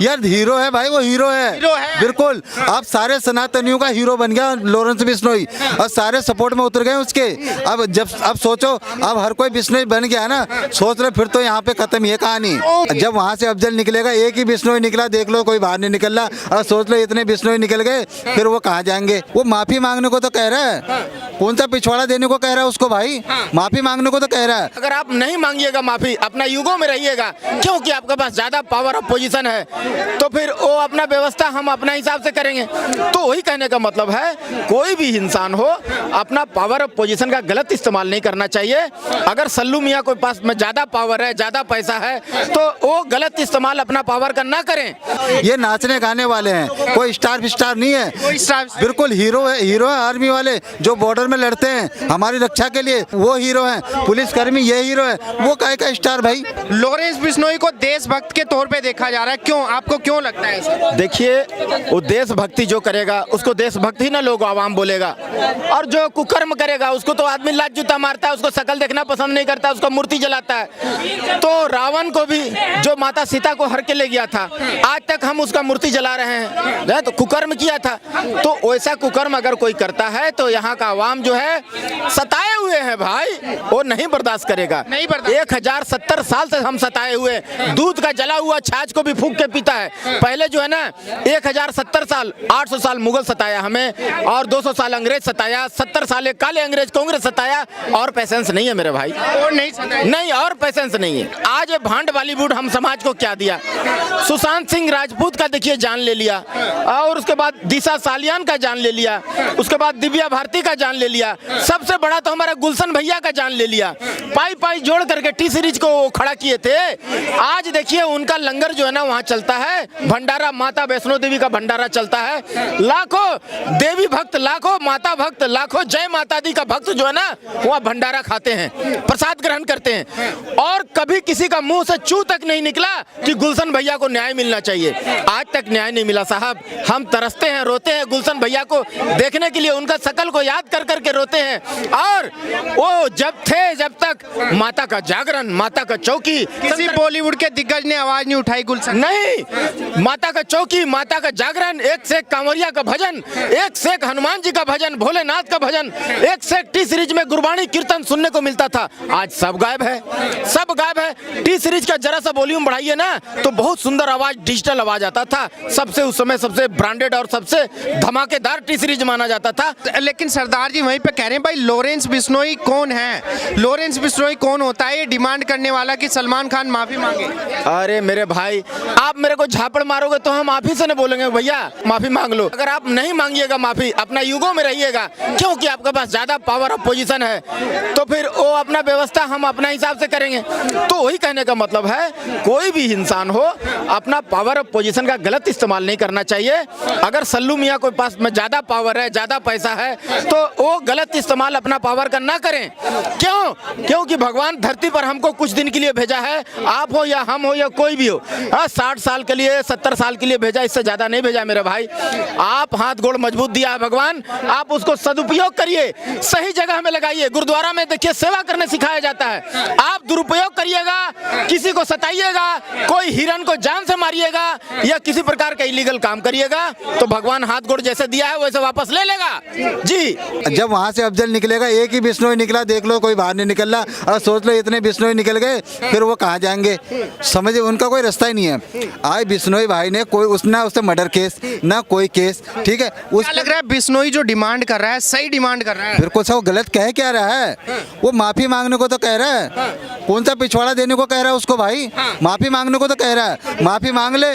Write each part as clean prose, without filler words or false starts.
यार हीरो है भाई, वो हीरो है बिल्कुल। अब सारे सनातनियों का हीरो बन गया लॉरेंस बिश्नोई और सारे सपोर्ट में उतर गए उसके। अब सोचो, अब हर कोई बिश्नोई बन गया ना, सोच रहे फिर तो यहाँ पे खत्म ये कहानी। जब वहाँ से अफजल निकलेगा, एक ही बिश्नोई निकला, देख लो कोई बाहर नहीं निकल रहा, और सोच लो इतने बिश्नोई निकल गए, फिर वो कहाँ जाएंगे? वो माफी मांगने को तो कह रहा है, कौन सा पिछवाड़ा देने को कह रहा है उसको भाई? माफी मांगने को तो कह रहा है। अगर आप नहीं मांगिएगा माफी, अपना युगों में रहिएगा, क्योंकि आपके पास ज्यादा पावर ऑफ पोजीशन है, तो फिर वो अपना व्यवस्था हम अपना हिसाब से करेंगे। तो वही कहने का मतलब है, कोई भी इंसान हो अपना पावर ऑफ पोजीशन का गलत इस्तेमाल नहीं करना चाहिए। अगर सल्लू मियाँ के पास में ज्यादा पावर है, ज्यादा पैसा है, तो वो गलत इस्तेमाल अपना पावर का ना करें। ये नाचने गाने वाले हैं, कोई स्टार फिस्टार नहीं है, बिल्कुल हीरो है। हीरो है आर्मी वाले जो बॉर्डर में लड़ते हैं हमारी रक्षा के लिए, वो हीरो है। पुलिसकर्मी ये हीरो है, वो काहे का स्टार भाई? लॉरेंस बिश्नोई को देशभक्त के तौर पे देखा जा रहा है, क्यों, आपको क्यों लगता है ऐसा? देखिए, वो देशभक्ति जो करेगा उसको देशभक्ति ही ना लोग आवाम बोलेगा, और जो कुकर्म करेगा उसको तो आदमी लात जूता मारता है, उसको शकल देखना पसंद नहीं करता, उसको मूर्ति जलाता है। तो रावण को भी जो माता सीता को हर के ले गया था, आज तक हम उसका मूर्ति जला रहे हैं, तो कुकर्म किया था। तो वैसा कुकर्म अगर कोई करता है तो यहाँ का आवाम जो है सताए हुए हैं भाई, वो नहीं बर्दाश्त करेगा। 1070 साल से हम सताए हुए, दूध का जला हुआ छाछ को भी फूंक के पीता है। पहले जो है ना 1070 साल, 800 साल मुगल सताया हमें, और 200 साल अंग्रेज सताया, 70 साल काले अंग्रेज कांग्रेस सताया, और पेशेंस नहीं है मेरे भाई, और नहीं और पेशेंस नहीं है। आज भांड बॉलीवुड हम समाज को क्या दिया? सुशांत सिंह राजपूत का देखिए जान ले लिया, और उसके बाद दिशा सालियान का जान ले लिया, उसके बाद दिव्या भारती का जान ले लिया, सबसे बड़ा तो हमारा गुलशन भैया का जान ले लिया। पाई पाई जोड़ करके टी सीरीज को खड़ा किए थे। आज देखिए उनका लंगर जो है ना वहाँ चलता है, भंडारा, माता वैष्णो देवी का भंडारा चलता है। लाखों देवी भक्त, लाखों माता भक्त, लाखों जय माता दी का भक्त जो है ना वहाँ भंडारा खाते हैं, प्रसाद ग्रहण करते हैं, और कभी किसी का मुंह से चू तक नहीं निकला कि गुलशन भैया को न्याय मिलना चाहिए। आज तक न्याय नहीं मिला साहब। हम तरसते हैं, रोते हैं गुलशन भैया को देखने के लिए, उनका शकल को याद कर करके रोते हैं। और वो जब तक माता का जागरण, माता का चौकी, किसी बॉलीवुड के दिग्गज ने आवाज नहीं उठाई गुलशन? नहीं, माता का चौकी, माता का जागरण, एक से एक कांवरिया का भजन, एक से एक हनुमान जी का भजन, भोलेनाथ का भजन, एक से एक टी सीरीज में गुरबाणी कीर्तन सुनने को मिलता था। आज सब गायब है, सब गायब है। टी सीरीज का जरा सा वॉल्यूम बढ़ाइए ना तो बहुत सुंदर आवाज, डिजिटल आवाज आता था। सबसे उस समय सबसे ब्रांडेड और सबसे धमाकेदार टी सीरीज माना जाता था। लेकिन सरदार जी वहीं पे कह रहे हैं भाई लॉरेंस बिश्नोई कौन है? लॉरेंस बिश्नोई कौन होता है ये डिमांड करने वाला कि सलमान खान माफी मांगे? अरे मेरे भाई, आप मेरे को झापड़ मारोगे तो हम आप ही से नहीं बोलेंगे भैया माफी मांग लो। अगर आप नहीं मांगिएगा माफी, अपना युगों में रहिएगा, क्योंकि आपके पास ज्यादा पावर ऑफ पोजीशन है, तो फिर वो अपना व्यवस्था हम अपना हिसाब से करेंगे। तो वही कहने का मतलब है, कोई भी इंसान हो अपना पावर ऑफ पोजीशन का गलत इस्तेमाल नहीं करना चाहिए। अगर सल्लू मियाँ के पास में ज्यादा पावर है, ज्यादा पैसा है, तो वो गलत इस्तेमाल अपना पावर का ना करें। क्यों? क्योंकि भगवान धरती पर हमको कुछ दिन के लिए भेजा है, आप हो या हम हो या कोई भी हो। 60 साल के लिए, 70 साल के लिए भेजा, इससे ज्यादा नहीं भेजा मेरे भाई। आप हाथ गोड़ मजबूत दिया है भगवान, आप उसको सदुपयोग करिए, सही जगह में लगाइए। गुरुद्वारा में देखिए सेवा करने सिखाया जाता है, आप दुरुपयोग करिएगा, किसी को सताइएगा, कोई हिरन को जान से मारिएगा या किसी प्रकार का इलीगल काम करिएगा, तो भगवान हाथ गोड़ जैसे दिया है वैसे वापस ले लेगा जी। जब वहाँ से अफजल निकलेगा, एक ही बिश्नोई निकला, देख लो कोई बाहर नहीं निकल रहा, और सोच लो इतने बिश्नोई निकल गए, फिर वो कहाँ जाएंगे? समझे, उनका कोई रास्ता ही नहीं है। आज बिश्नोई भाई ने कोई उससे मर्डर केस ना कोई केस, ठीक है। क्या लग रहा है बिश्नोई जो डिमांड कर रहा है सही डिमांड कर रहा है? फिर कुछ वो गलत कह क्या रहा है? वो माफी मांगने को तो कह रहा है, कौन सा पिछवाड़ा देने को कह रहा है उसको भाई? माफी मांगने को तो कह रहा है, माफी मांग ले,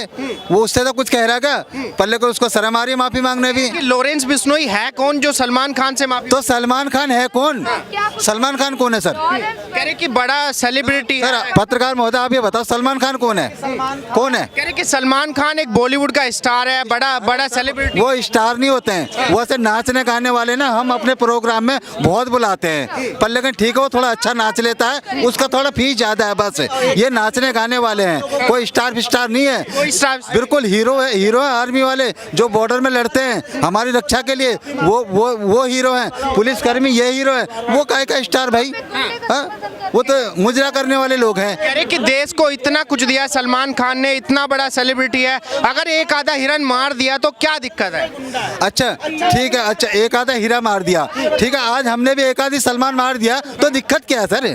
वो उससे तो कुछ कह रहा है क्या? पहले को उसको शर्म आ रही है माफी मांगने भी। लॉरेंस बिश्नोई है कौन जो सलमान खान से माफी? तो सलमान खान है कौन? सलमान खान कौन है सर? कह रहे कि बड़ा सेलिब्रिटी है। पत्रकार महोदय आप ये बताओ सलमान खान कौन है? कौन है? कह रहे कि सलमान खान एक बॉलीवुड का स्टार है, बड़ा सेलिब्रिटी। वो स्टार नहीं होते हैं, वो ऐसे नाचने गाने वाले ना हम अपने प्रोग्राम में बहुत बुलाते हैं, पर लेकिन ठीक है वो थोड़ा अच्छा नाच लेता है, उसका थोड़ा फीस ज्यादा है बस। ये नाचने गाने वाले हैं, कोई स्टार फिस्टार नहीं है, बिल्कुल हीरो है। हीरो है आर्मी वाले जो बॉर्डर में लड़ते हैं हमारी रक्षा के लिए, वो हीरो हैं। पुलिसकर्मी ये हीरो है, वो काहे का स्टार भाई? वो तो मुजरा करने वाले लोग हैं। कह रहे कि देश को इतना कुछ दिया सलमान खान ने, इतना बड़ा सेलिब्रिटी है, अगर एक आधा हिरन मार दिया तो क्या दिक्कत है? अच्छा ठीक है, अच्छा एक आधा हीरा मार दिया, ठीक है, आज हमने भी एक आधी सलमान मार दिया तो दिक्कत क्या है सर?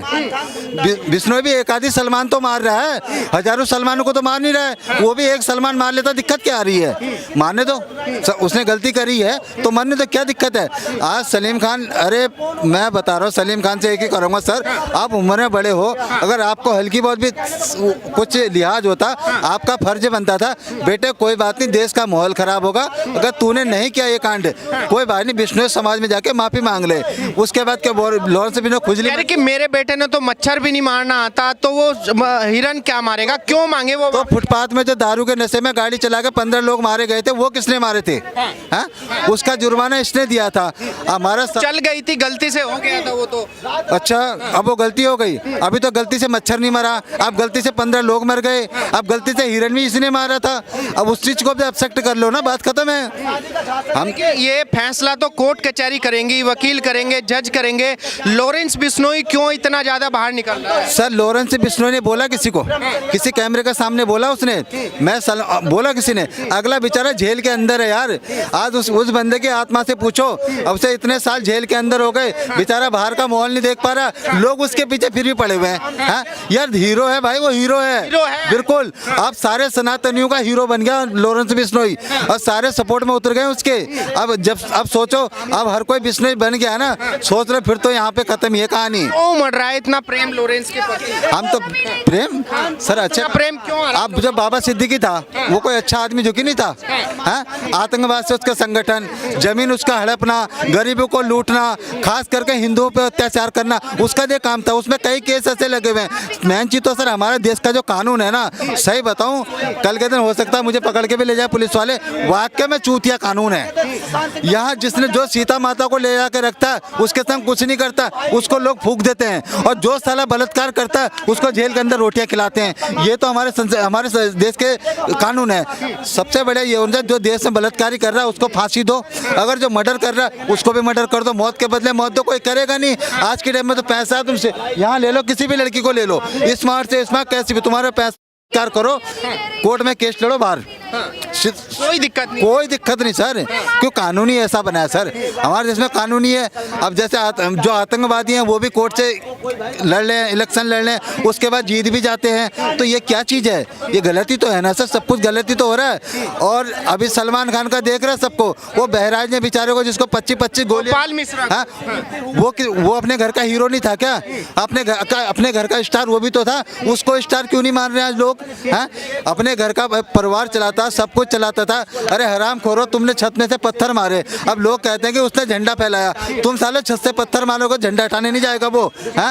बिश्नोई भी एक आधी सलमान तो मार रहा है, हजारों सलमानों को तो मार नहीं रहा है, वो भी एक सलमान मार लेता, दिक्कत क्या आ रही है? मारने दो, उसने गलती करी है तो मारने दो, क्या दिक्कत है? आज सलीम खान, अरे मैं बता रहा हूँ सलीम खान से एक ही करूँगा सर, आप उम्र में बड़े हो, अगर आपको हल्की बहुत भी कुछ लिहाज होता, आपका फर्ज बनता था बेटे कोई बात नहीं, देश का माहौल खराब होगा, अगर तूने नहीं किया ये कांड कोई बात नहीं, बिश्नोई समाज में जाके माफी मांग ले। उसके बाद क्या लॉरेंस बिश्नोई खुजली कह रहे कि मेरे बेटे ने तो मच्छर भी नहीं मारना आता तो वो हिरन क्या मारेगा, क्यों मांगे वो? तो फुटपाथ में जो दारू के नशे में गाड़ी चला के 15 लोग मारे गए थे, वो किसने मारे थे? हाँ? उसका जुर्माना इसने दिया था। हमारा चल गई थी, गलती से हो गया था वो तो। अच्छा अब वो गलती हो गई, अभी तो गलती से मच्छर नहीं मरा, अब गलती से 15 लोग मर गए, अब गलती से हिरन भी इसने मारा था, अब उस चीज को भी एक्सेप्ट कर लो ना, बात खत्म है। हम ये फैसला तो कोर्ट कचहरी करेंगी, वकील करेंगे, जज करेंगे, लॉरेंस बिश्नोई क्यों इतना ज्यादा बाहर निकल रहा है? सर लॉरेंस बिश्नोई ने बोला किसी को, किसी कैमरे के सामने बोला उसने? बोला किसी ने? अगला बेचारा जेल के अंदर है यार, आज उस बंदे की आत्मा से पूछो, अब से इतने साल जेल के अंदर हो गए, बेचारा बाहर का माहौल नहीं देख पा रहा, लोग उसके पीछे फिर भी पड़े हुए हैं। हाँ? यार हीरो है भाई, वो हीरो है बिल्कुल, आप सारे सनातनियों का हीरो बन गया लॉरेंस बिश्नोई, और सारे सपोर्ट में उतर गए उसके। अब सोचो, अब हर कोई बिश्नोई बन गया ना, सोच रहे फिर तो यहाँ पे खत्म ये कहानी। क्यों मर रहा है इतना प्रेम लॉरेंस के प्रति? हम तो प्रेम सर, अच्छा प्रेम क्यों आ रहा है? अब जब बाबा सिद्दीकी था वो कोई अच्छा आदमी झुकी नहीं था? हाँ? आतंकवाद से उसका संगठन, जमीन उसका हड़पना, गरीबों को लूटना, खास करके हिंदुओं पे अत्याचार करना, उसका जो काम था, उसमें कई केस ऐसे लगे हुए हैं। मेन चीज तो सर हमारे देश का जो कानून है ना, सही बताऊं कल के दिन हो सकता है मुझे पकड़ के भी ले जाए पुलिस वाले, वाकई में चूतिया कानून है। यहाँ जिसने जो सीता माता को ले जाकर रखता है उसके संग कुछ नहीं करता, उसको लोग फूंक देते हैं, और जो साला बलात्कार करता है उसको जेल के अंदर रोटियां खिलाते हैं। ये तो हमारे देश के कानून है। सबसे बड़ा ये होना, जो देश में बलात्कारी कर रहा है उसको फांसी दो, अगर जो मर्डर कर रहा है उसको भी मर्डर कर दो, मौत के बदले मौत दो, कोई करेगा नहीं। आज के टाइम में तो पैसा है, तुमसे यहाँ ले लो, किसी भी लड़की को ले लो, स्मार्ट से स्मार्ट, कैसी भी तुम्हारा पैसा कार करो, कोर्ट में केस लड़ो बाहर, कोई दिक्कत नहीं, कोई दिक्कत नहीं सर, क्यों कानूनी ऐसा बना है सर, हमारे देश में कानूनी है। अब जैसे जो आतंकवादी हैं वो भी कोर्ट से लड़ लें, इलेक्शन लड़ लें, उसके बाद जीत भी जाते हैं, तो ये क्या चीज़ है? ये गलती तो है ना सर, सब कुछ गलती तो हो रहा है। और अभी सलमान खान का देख रहा है सबको, वो बहराज ने बेचारे को जिसको 25-25 गोली, हाँ, वो अपने घर का हीरो नहीं था क्या? अपने घर का स्टार वो भी तो था, उसको स्टार क्यों नहीं मान रहे आज लोग? हाँ? अपने घर का परिवार चलाता, सब कुछ चलाता था। अरे हराम खोरो, तुमने छत में से पत्थर मारे, अब लोग कहते हैं कि उसने झंडा फैलाया, तुम साले छत से पत्थर मारोगे, झंडा हटाने नहीं जाएगा वो? हाँ?